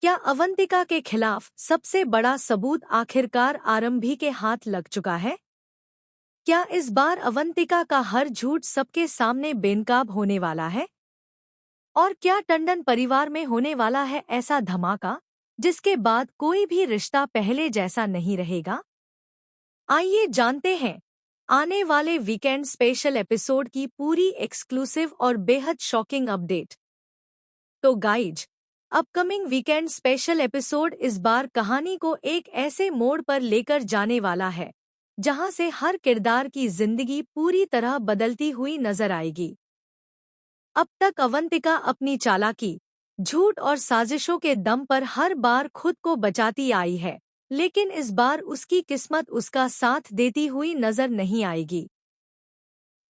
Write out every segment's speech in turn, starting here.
क्या अवंतिका के खिलाफ सबसे बड़ा सबूत आखिरकार आरंभी के हाथ लग चुका है? क्या इस बार अवंतिका का हर झूठ सबके सामने बेनकाब होने वाला है? और क्या टंडन परिवार में होने वाला है ऐसा धमाका जिसके बाद कोई भी रिश्ता पहले जैसा नहीं रहेगा? आइए जानते हैं आने वाले वीकेंड स्पेशल एपिसोड की पूरी एक्सक्लूसिव और बेहद शॉकिंग अपडेट। तो guys, upcoming weekend special episode इस बार कहानी को एक ऐसे मोड़ पर लेकर जाने वाला है जहां से हर किरदार की जिंदगी पूरी तरह बदलती हुई नजर आएगी। अब तक अवंतिका अपनी चालाकी, झूठ और साजिशों के दम पर हर बार खुद को बचाती आई है, लेकिन इस बार उसकी किस्मत उसका साथ देती हुई नजर नहीं आएगी,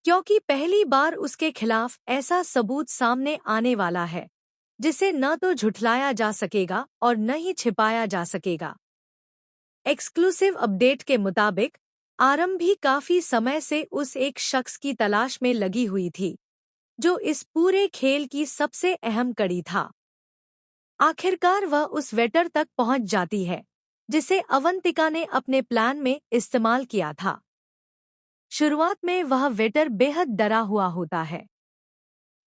क्योंकि पहली बार उसके खिलाफ ऐसा सबूत सामने आने वाला है जिसे न तो झुठलाया जा सकेगा और न ही छिपाया जा सकेगा। एक्सक्लूसिव अपडेट के मुताबिक आरंभी काफी समय से उस एक शख्स की तलाश में लगी हुई थी जो इस पूरे खेल की सबसे अहम कड़ी था। आखिरकार वह उस वेटर तक पहुंच जाती है जिसे अवंतिका ने अपने प्लान में इस्तेमाल किया था। शुरुआत में वह वेटर बेहद डरा हुआ होता है।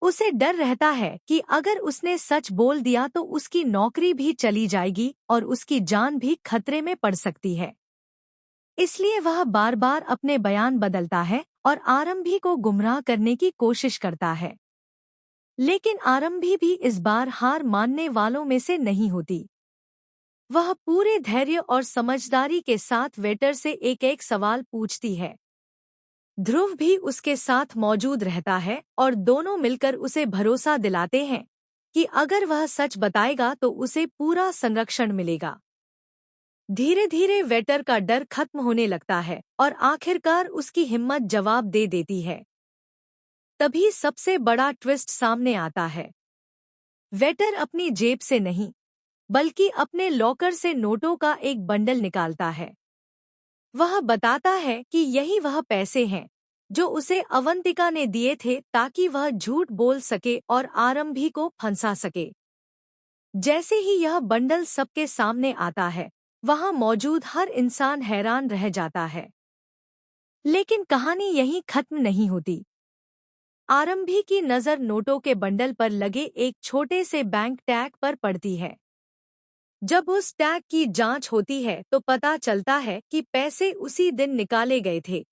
उसे डर रहता है कि अगर उसने सच बोल दिया तो उसकी नौकरी भी चली जाएगी और उसकी जान भी खतरे में पड़ सकती है। इसलिए वह बार बार अपने बयान बदलता है और आरंभी को गुमराह करने की कोशिश करता है। लेकिन आरंभी भी इस बार हार मानने वालों में से नहीं होती। वह पूरे धैर्य और समझदारी के साथ वेटर से एक एक सवाल पूछती है। ध्रुव भी उसके साथ मौजूद रहता है और दोनों मिलकर उसे भरोसा दिलाते हैं कि अगर वह सच बताएगा तो उसे पूरा संरक्षण मिलेगा। धीरे धीरे वेटर का डर खत्म होने लगता है और आखिरकार उसकी हिम्मत जवाब दे देती है। तभी सबसे बड़ा ट्विस्ट सामने आता है। वेटर अपनी जेब से नहीं बल्कि अपने लॉकर से नोटों का एक बंडल निकालता है। वह बताता है कि यही वह पैसे हैं जो उसे अवंतिका ने दिए थे ताकि वह झूठ बोल सके और आरंभी को फंसा सके। जैसे ही यह बंडल सबके सामने आता है, वहां मौजूद हर इंसान हैरान रह जाता है। लेकिन कहानी यहीं खत्म नहीं होती। आरंभी की नज़र नोटों के बंडल पर लगे एक छोटे से बैंक टैग पर पड़ती है। जब उस टैग की जांच होती है तो पता चलता है कि पैसे उसी दिन निकाले गए थे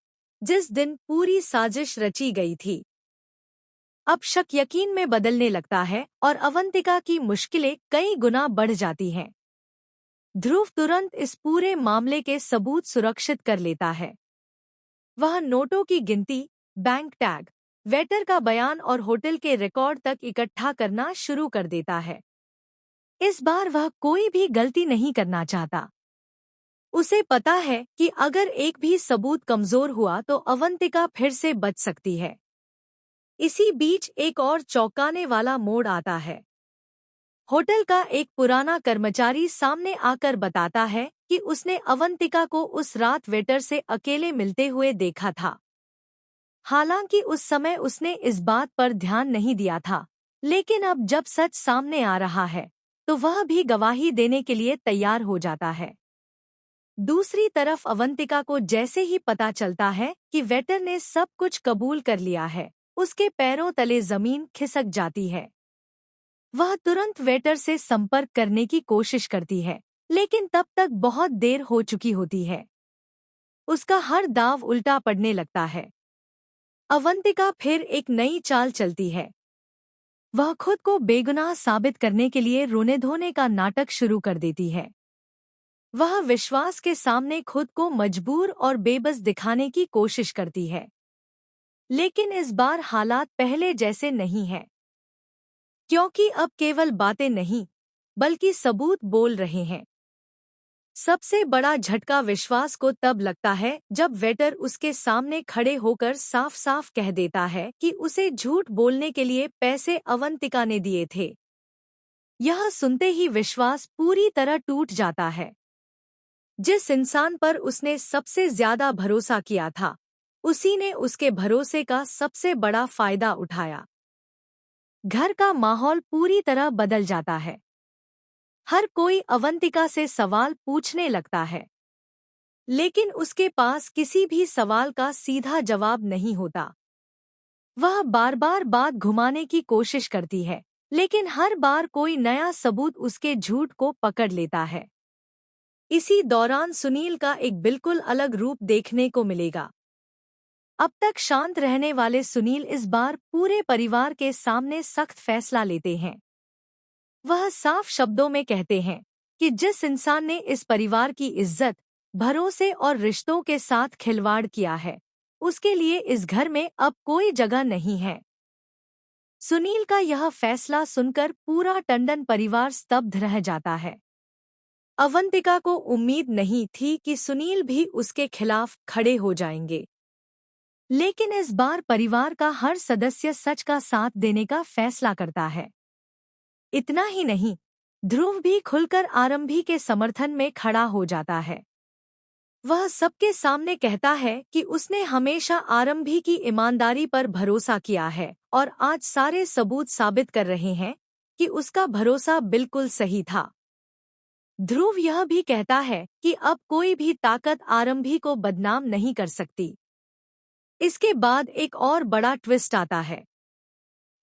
जिस दिन पूरी साजिश रची गई थी। अब शक यकीन में बदलने लगता है और अवंतिका की मुश्किलें कई गुना बढ़ जाती हैं। ध्रुव तुरंत इस पूरे मामले के सबूत सुरक्षित कर लेता है। वह नोटों की गिनती, बैंक टैग, वेटर का बयान और होटल के रिकॉर्ड तक इकट्ठा करना शुरू कर देता है। इस बार वह कोई भी गलती नहीं करना चाहता। उसे पता है कि अगर एक भी सबूत कमजोर हुआ तो अवंतिका फिर से बच सकती है। इसी बीच एक और चौंकाने वाला मोड़ आता है। होटल का एक पुराना कर्मचारी सामने आकर बताता है कि उसने अवंतिका को उस रात वेटर से अकेले मिलते हुए देखा था। हालांकि उस समय उसने इस बात पर ध्यान नहीं दिया था, लेकिन अब जब सच सामने आ रहा है तो वह भी गवाही देने के लिए तैयार हो जाता है। दूसरी तरफ अवंतिका को जैसे ही पता चलता है कि वेटर ने सब कुछ कबूल कर लिया है, उसके पैरों तले जमीन खिसक जाती है। वह तुरंत वेटर से संपर्क करने की कोशिश करती है, लेकिन तब तक बहुत देर हो चुकी होती है। उसका हर दांव उल्टा पड़ने लगता है। अवंतिका फिर एक नई चाल चलती है। वह खुद को बेगुनाह साबित करने के लिए रोने धोने का नाटक शुरू कर देती है। वह विश्वास के सामने खुद को मजबूर और बेबस दिखाने की कोशिश करती है। लेकिन इस बार हालात पहले जैसे नहीं हैं, क्योंकि अब केवल बातें नहीं बल्कि सबूत बोल रहे हैं। सबसे बड़ा झटका विश्वास को तब लगता है जब वेटर उसके सामने खड़े होकर साफ साफ कह देता है कि उसे झूठ बोलने के लिए पैसे अवंतिका ने दिए थे। यह सुनते ही विश्वास पूरी तरह टूट जाता है। जिस इंसान पर उसने सबसे ज्यादा भरोसा किया था, उसी ने उसके भरोसे का सबसे बड़ा फायदा उठाया। घर का माहौल पूरी तरह बदल जाता है। हर कोई अवंतिका से सवाल पूछने लगता है, लेकिन उसके पास किसी भी सवाल का सीधा जवाब नहीं होता। वह बार बार बात घुमाने की कोशिश करती है, लेकिन हर बार कोई नया सबूत उसके झूठ को पकड़ लेता है। इसी दौरान सुनील का एक बिल्कुल अलग रूप देखने को मिलेगा। अब तक शांत रहने वाले सुनील इस बार पूरे परिवार के सामने सख्त फैसला लेते हैं। वह साफ शब्दों में कहते हैं कि जिस इंसान ने इस परिवार की इज्जत, भरोसे और रिश्तों के साथ खिलवाड़ किया है, उसके लिए इस घर में अब कोई जगह नहीं है। सुनील का यह फैसला सुनकर पूरा टंडन परिवार स्तब्ध रह जाता है। अवंतिका को उम्मीद नहीं थी कि सुनील भी उसके खिलाफ खड़े हो जाएंगे, लेकिन इस बार परिवार का हर सदस्य सच का साथ देने का फैसला करता है। इतना ही नहीं, ध्रुव भी खुलकर आरंभी के समर्थन में खड़ा हो जाता है। वह सबके सामने कहता है कि उसने हमेशा आरंभी की ईमानदारी पर भरोसा किया है और आज सारे सबूत साबित कर रहे हैं कि उसका भरोसा बिल्कुल सही था। ध्रुव यह भी कहता है कि अब कोई भी ताकत आरंभी को बदनाम नहीं कर सकती। इसके बाद एक और बड़ा ट्विस्ट आता है।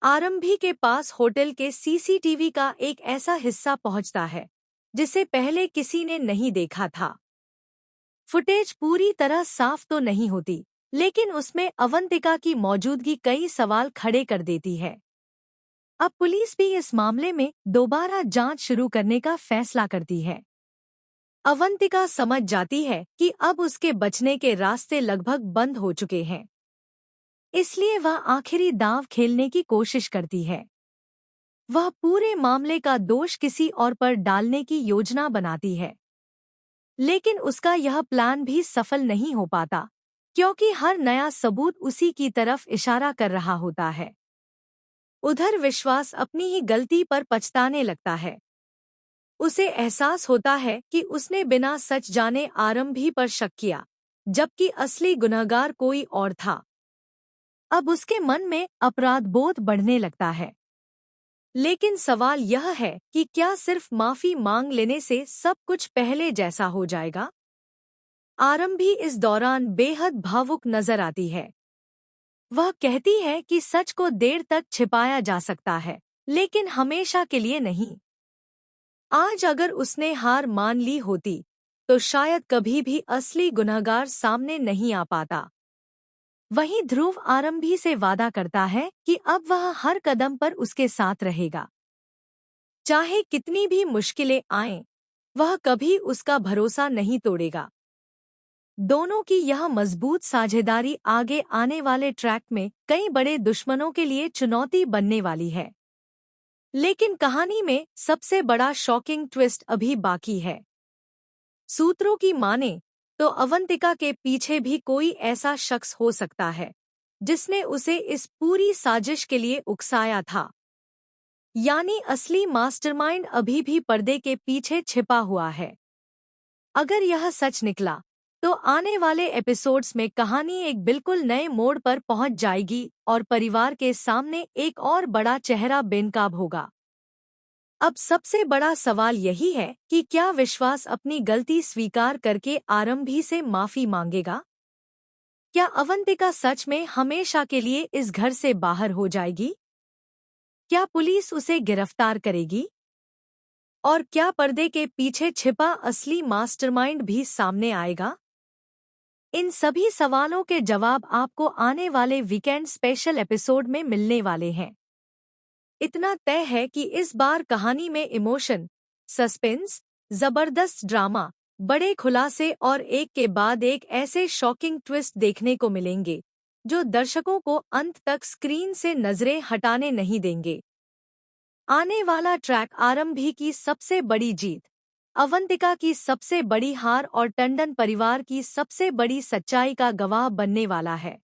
आरंभी के पास होटल के सीसीटीवी का एक ऐसा हिस्सा पहुंचता है जिसे पहले किसी ने नहीं देखा था। फुटेज पूरी तरह साफ तो नहीं होती, लेकिन उसमें अवंतिका की मौजूदगी कई सवाल खड़े कर देती है। अब पुलिस भी इस मामले में दोबारा जांच शुरू करने का फैसला करती है। अवंतिका समझ जाती है कि अब उसके बचने के रास्ते लगभग बंद हो चुके हैं, इसलिए वह आखिरी दांव खेलने की कोशिश करती है। वह पूरे मामले का दोष किसी और पर डालने की योजना बनाती है, लेकिन उसका यह प्लान भी सफल नहीं हो पाता, क्योंकि हर नया सबूत उसी की तरफ इशारा कर रहा होता है। उधर विश्वास अपनी ही गलती पर पछताने लगता है। उसे एहसास होता है कि उसने बिना सच जाने आरंभी पर शक किया, जबकि असली गुनहगार कोई और था। अब उसके मन में अपराध बोध बढ़ने लगता है। लेकिन सवाल यह है कि क्या सिर्फ माफी मांग लेने से सब कुछ पहले जैसा हो जाएगा? आरंभी इस दौरान बेहद भावुक नजर आती है। वह कहती है कि सच को देर तक छिपाया जा सकता है, लेकिन हमेशा के लिए नहीं। आज अगर उसने हार मान ली होती, तो शायद कभी भी असली गुनहगार सामने नहीं आ पाता। वहीं ध्रुव आरंभी से वादा करता है कि अब वह हर कदम पर उसके साथ रहेगा। चाहे कितनी भी मुश्किलें आएं, वह कभी उसका भरोसा नहीं तोड़ेगा। दोनों की यह मजबूत साझेदारी आगे आने वाले ट्रैक में कई बड़े दुश्मनों के लिए चुनौती बनने वाली है। लेकिन कहानी में सबसे बड़ा शॉकिंग ट्विस्ट अभी बाकी है। सूत्रों की माने तो अवंतिका के पीछे भी कोई ऐसा शख्स हो सकता है जिसने उसे इस पूरी साजिश के लिए उकसाया था। यानी असली मास्टरमाइंड अभी भी पर्दे के पीछे छिपा हुआ है। अगर यह सच निकला, तो आने वाले एपिसोड्स में कहानी एक बिल्कुल नए मोड़ पर पहुंच जाएगी और परिवार के सामने एक और बड़ा चेहरा बेनकाब होगा। अब सबसे बड़ा सवाल यही है कि क्या विश्वास अपनी गलती स्वीकार करके आरंभी से माफी मांगेगा? क्या अवंतिका सच में हमेशा के लिए इस घर से बाहर हो जाएगी? क्या पुलिस उसे गिरफ्तार करेगी? और क्या पर्दे के पीछे छिपा असली मास्टरमाइंड भी सामने आएगा? इन सभी सवालों के जवाब आपको आने वाले वीकेंड स्पेशल एपिसोड में मिलने वाले हैं। इतना तय है कि इस बार कहानी में इमोशन, सस्पेंस, जबरदस्त ड्रामा, बड़े खुलासे और एक के बाद एक ऐसे शॉकिंग ट्विस्ट देखने को मिलेंगे जो दर्शकों को अंत तक स्क्रीन से नजरें हटाने नहीं देंगे। आने वाला ट्रैक आरंभी की सबसे बड़ी जीत, अवंतिका की सबसे बड़ी हार और टंडन परिवार की सबसे बड़ी सच्चाई का गवाह बनने वाला है।